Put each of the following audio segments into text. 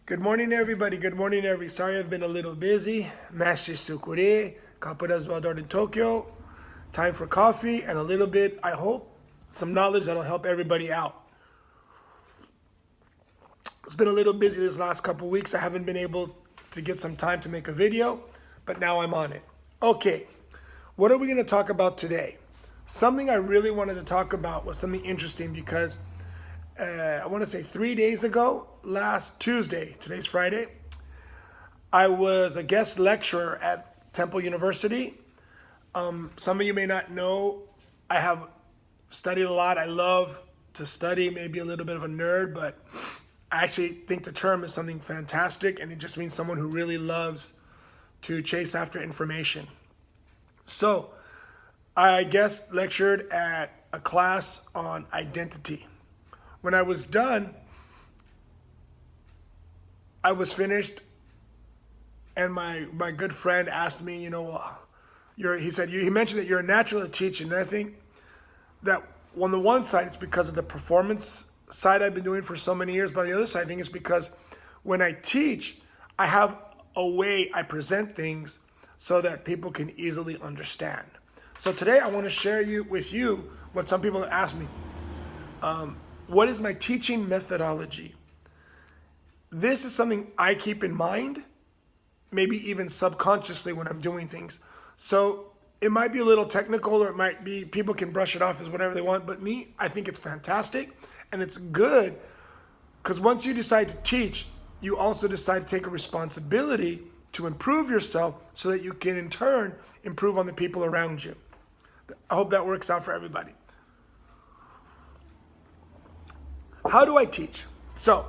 Good morning, everybody. Good morning, everybody. Sorry I've been a little busy. Mestre Sukure, Capoeira Zuador in Tokyo. Time for coffee and a little bit, I hope, some knowledge that'll help everybody out. It's been a little busy this last couple weeks. I haven't been able to get some time to make a video, but now I'm on it. Okay, what are we going to talk about today? Something I really wanted to talk about was something interesting because I want to say 3 days ago, last Tuesday, today's Friday, I was a guest lecturer at Temple University. Some of you may not know, I have studied a lot. I love to study, maybe a little bit of a nerd, but I actually think the term is something fantastic, and it just means someone who really loves to chase after information. So I guest lectured at a class on identity. When I was done, I was finished, and my good friend asked me, he mentioned that you're a natural at teaching, and I think that on the one side, it's because of the performance side I've been doing for so many years, but on the other side, I think it's because when I teach, I have a way I present things so that people can easily understand. So today I want to share with you what some people have asked me. What is my teaching methodology? This is something I keep in mind, maybe even subconsciously when I'm doing things. So it might be a little technical, or it might be, people can brush it off as whatever they want, but me, I think it's fantastic, and it's good, because once you decide to teach, you also decide to take a responsibility to improve yourself so that you can in turn improve on the people around you. I hope that works out for everybody. How do I teach? So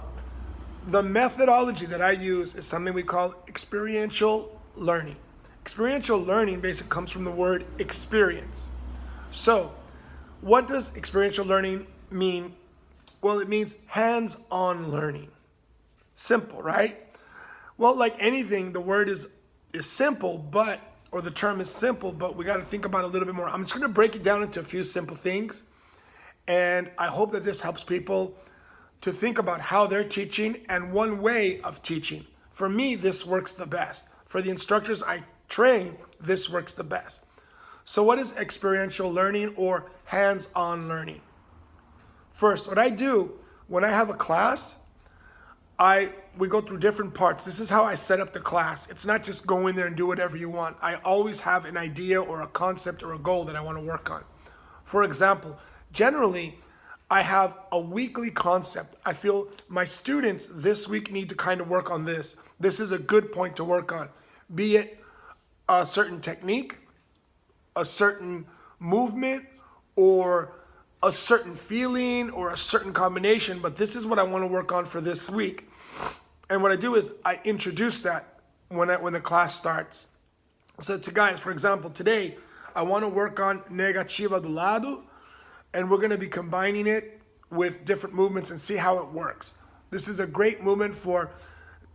the methodology that I use is something we call experiential learning. Experiential learning basically comes from the word experience. So what does experiential learning mean? Well, it means hands-on learning. Simple, right? Well, like anything, the word is simple, or the term is simple, but we got to think about it a little bit more. I'm just going to break it down into a few simple things. And I hope that this helps people to think about how they're teaching and one way of teaching. For me, this works the best. For the instructors I train, this works the best. So what is experiential learning or hands-on learning? First, what I do when I have a class, we go through different parts. This is how I set up the class. It's not just go in there and do whatever you want. I always have an idea or a concept or a goal that I want to work on. For example, generally, I have a weekly concept. I feel my students this week need to kind of work on this. This is a good point to work on. Be it a certain technique, a certain movement, or a certain feeling, or a certain combination, but this is what I want to work on for this week. And what I do is I introduce that when the class starts. So to guys, for example, today, I want to work on negativa do lado, and we're going to be combining it with different movements and see how it works. This is a great movement for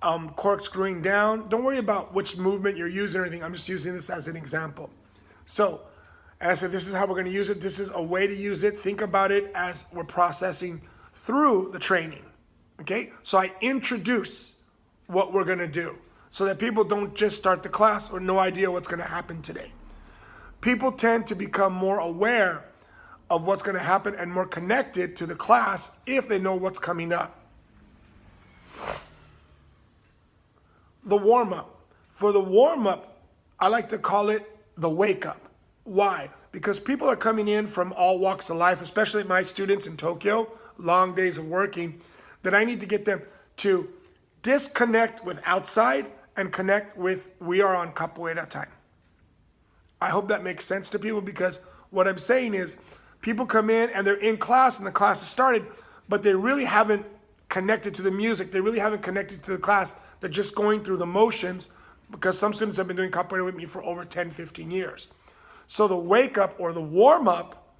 corkscrewing down. Don't worry about which movement you're using or anything. I'm just using this as an example. So, as I said, this is how we're going to use it. This is a way to use it. Think about it as we're processing through the training. Okay? So I introduce what we're going to do so that people don't just start the class or no idea what's going to happen today. People tend to become more aware of what's going to happen and more connected to the class if they know what's coming up. The warm-up. For the warm-up, I like to call it the wake-up. Why? Because people are coming in from all walks of life, especially my students in Tokyo, long days of working, that I need to get them to disconnect with outside and connect with we are on Capoeira time. I hope that makes sense to people, because what I'm saying is people come in and they're in class and the class has started, but they really haven't connected to the music. They really haven't connected to the class. They're just going through the motions, because some students have been doing Capoeira with me for over 10, 15 years. So the wake up or the warm up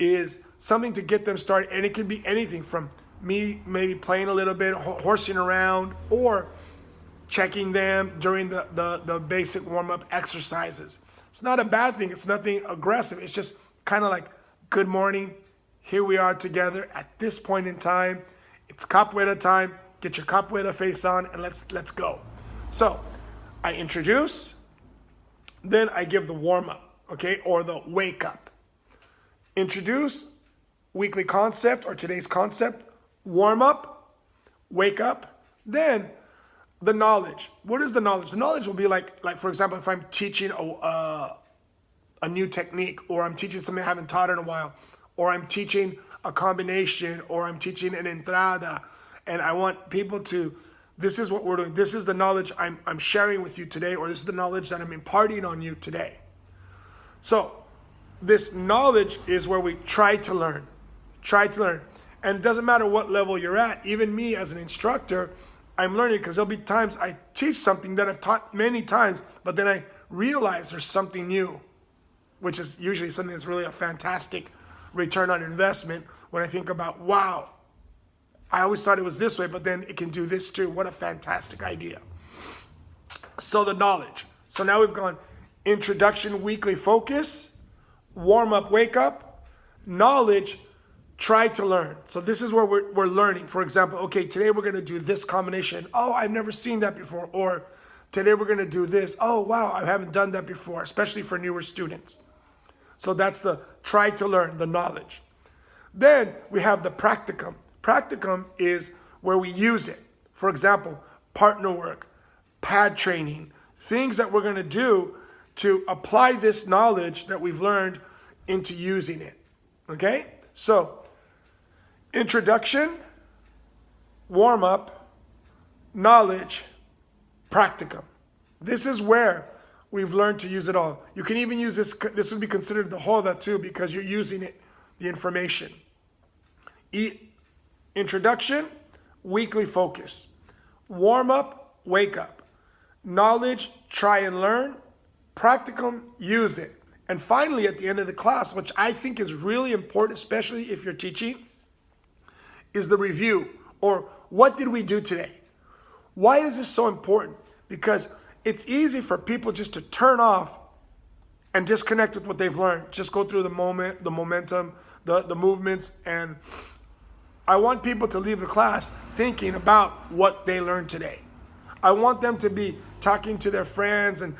is something to get them started. And it could be anything from me maybe playing a little bit, horsing around, or checking them during the basic warm up exercises. It's not a bad thing. It's nothing aggressive. It's just kind of like, good morning. Here we are together at this point in time. It's Capoeira time. get your capoeira face on, and let's go. So I introduce, then I give the warm-up, okay, or the wake-up. Introduce, weekly concept or today's concept, warm-up, wake-up, then the knowledge. What is the knowledge? The knowledge will be like for example, if I'm teaching a new technique, or I'm teaching something I haven't taught in a while, or I'm teaching a combination, or I'm teaching an entrada, and I want people to, this is what we're doing. This is the knowledge I'm sharing with you today, or this is the knowledge that I'm imparting on you today. So this knowledge is where we try to learn. And it doesn't matter what level you're at. Even me as an instructor, I'm learning, because there'll be times I teach something that I've taught many times, but then I realize there's something new, which is usually something that's really a fantastic return on investment when I think about, wow, I always thought it was this way, but then it can do this too. What a fantastic idea. So the knowledge. So now we've gone introduction, weekly focus, warm up, wake up, knowledge, try to learn. So this is where we're learning. For example, okay, today we're going to do this combination. Oh, I've never seen that before. Or today we're going to do this. Oh, wow, I haven't done that before, especially for newer students. So that's the try to learn, the knowledge. Then we have the practicum. Practicum is where we use it. For example, partner work, pad training, things that we're going to do to apply this knowledge that we've learned into using it. Okay? So, introduction, warm up, knowledge, practicum. This is where we've learned to use it all. You can even use this. This would be considered the whole of that too, because you're using it, the information. Introduction, weekly focus. Warm up, wake up. Knowledge, try and learn. Practicum, use it. And finally, at the end of the class, which I think is really important, especially if you're teaching, is the review, or what did we do today? Why is this so important? Because it's easy for people just to turn off and disconnect with what they've learned. Just go through the momentum, the movements, and I want people to leave the class thinking about what they learned today. I want them to be talking to their friends and,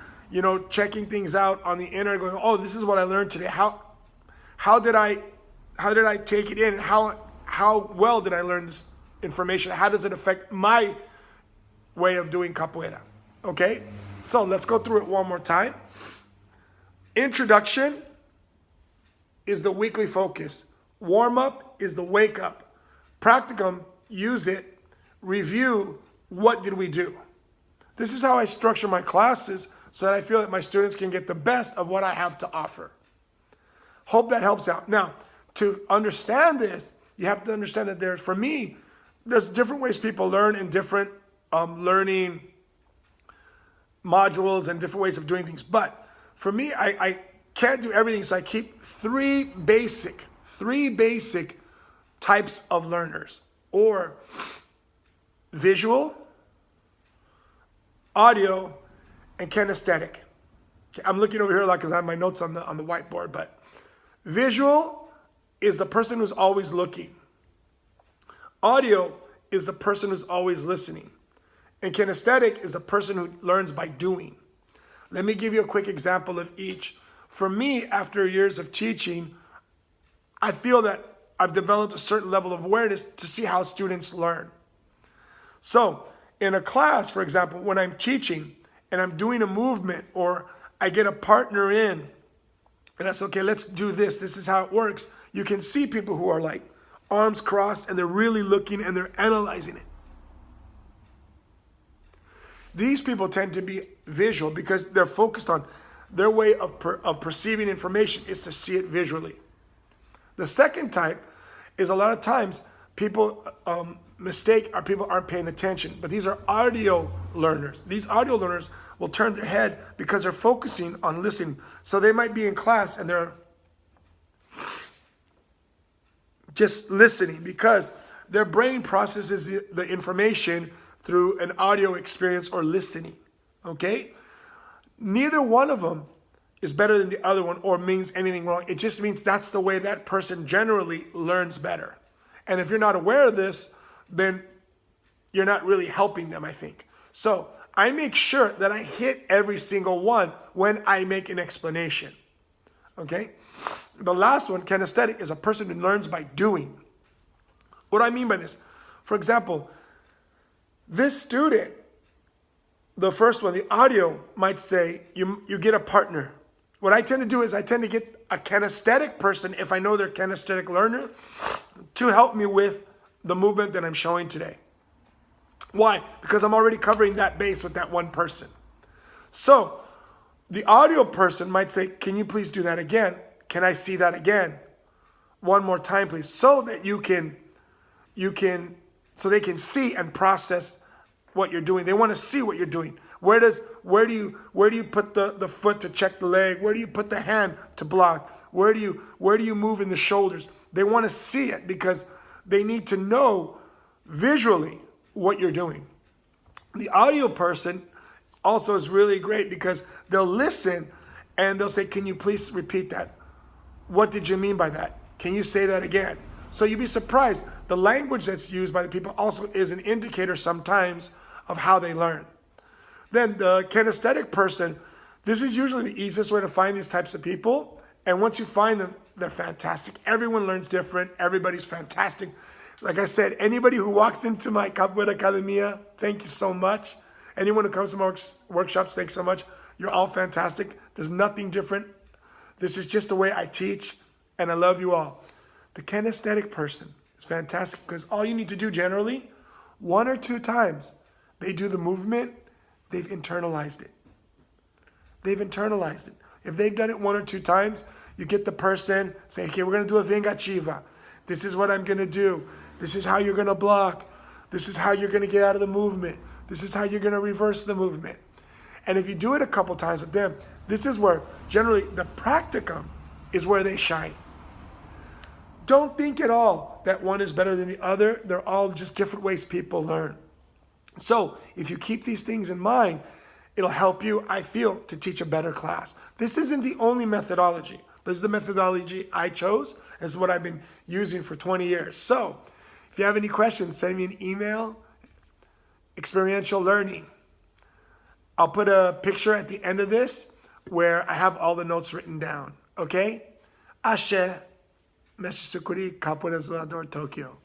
checking things out on the internet, going, oh, this is what I learned today. How did I take it in? How well did I learn this information? How does it affect my way of doing capoeira? Okay? So let's go through it one more time. Introduction is the weekly focus. Warm up is the wake up. Practicum, use it. Review, what did we do? This is how I structure my classes so that I feel that my students can get the best of what I have to offer. Hope that helps out. Now, to understand this, you have to understand that there's different ways people learn in different learning modules and different ways of doing things. But for me, I can't do everything, so I keep three basic types of learners, or visual, audio, and kinesthetic. Okay, I'm looking over here because I have my notes on the whiteboard, but visual is the person who's always looking. Audio is the person who's always listening. And kinesthetic is the person who learns by doing. Let me give you a quick example of each. For me, after years of teaching, I feel that I've developed a certain level of awareness to see how students learn. So in a class, for example, when I'm teaching and I'm doing a movement, or I get a partner in and I say, okay, let's do this. This is how it works. You can see people who are like arms crossed and they're really looking and they're analyzing it. These people tend to be visual because they're focused on their way of perceiving information is to see it visually. The second type is a lot of times people mistake or people aren't paying attention, but these are audio learners. These audio learners will turn their head because they're focusing on listening. So they might be in class and they're just listening because their brain processes the information through an audio experience or listening, okay? Neither one of them is better than the other one or means anything wrong. It just means that's the way that person generally learns better. And if you're not aware of this, then you're not really helping them, I think. So I make sure that I hit every single one when I make an explanation. Okay? The last one, kinesthetic, is a person who learns by doing. What do I mean by this? For example, this student, the first one, the audio, might say, you get a partner. What I tend to do is I tend to get a kinesthetic person, if I know they're a kinesthetic learner, to help me with the movement that I'm showing today. Why? Because I'm already covering that base with that one person. So the audio person might say, can you please do that again? Can I see that again? One more time, please. So that so they can see and process what you're doing. They want to see what you're doing. Where do you put the foot to check the leg? Where do you put the hand to block? Where do you move in the shoulders? They want to see it because they need to know visually what you're doing. The audio person also is really great because they'll listen and they'll say, can you please repeat that? What did you mean by that? Can you say that again? So you'd be surprised. The language that's used by the people also is an indicator sometimes of how they learn. Then the kinesthetic person, this is usually the easiest way to find these types of people. And once you find them, they're fantastic. Everyone learns different. Everybody's fantastic. Like I said, anybody who walks into my Capoeira Academia, thank you so much. Anyone who comes to my workshops, thanks so much. You're all fantastic. There's nothing different. This is just the way I teach, and I love you all. The kinesthetic person is fantastic because all you need to do generally, 1 or 2 times, they do the movement, they've internalized it. They've internalized it. If they've done it 1 or 2 times, you get the person, say, okay, we're going to do a vingativa. This is what I'm going to do. This is how you're going to block. This is how you're going to get out of the movement. This is how you're going to reverse the movement. And if you do it a couple times with them, this is where generally the practicum is where they shine. Don't think at all that one is better than the other. They're all just different ways people learn. So if you keep these things in mind, it'll help you, I feel, to teach a better class. This isn't the only methodology. This is the methodology I chose. This is what I've been using for 20 years. So if you have any questions, send me an email. Experiential learning. I'll put a picture at the end of this where I have all the notes written down. Okay? Ashe, Mestre Sukuri, Capoeira Zoador, Tokyo.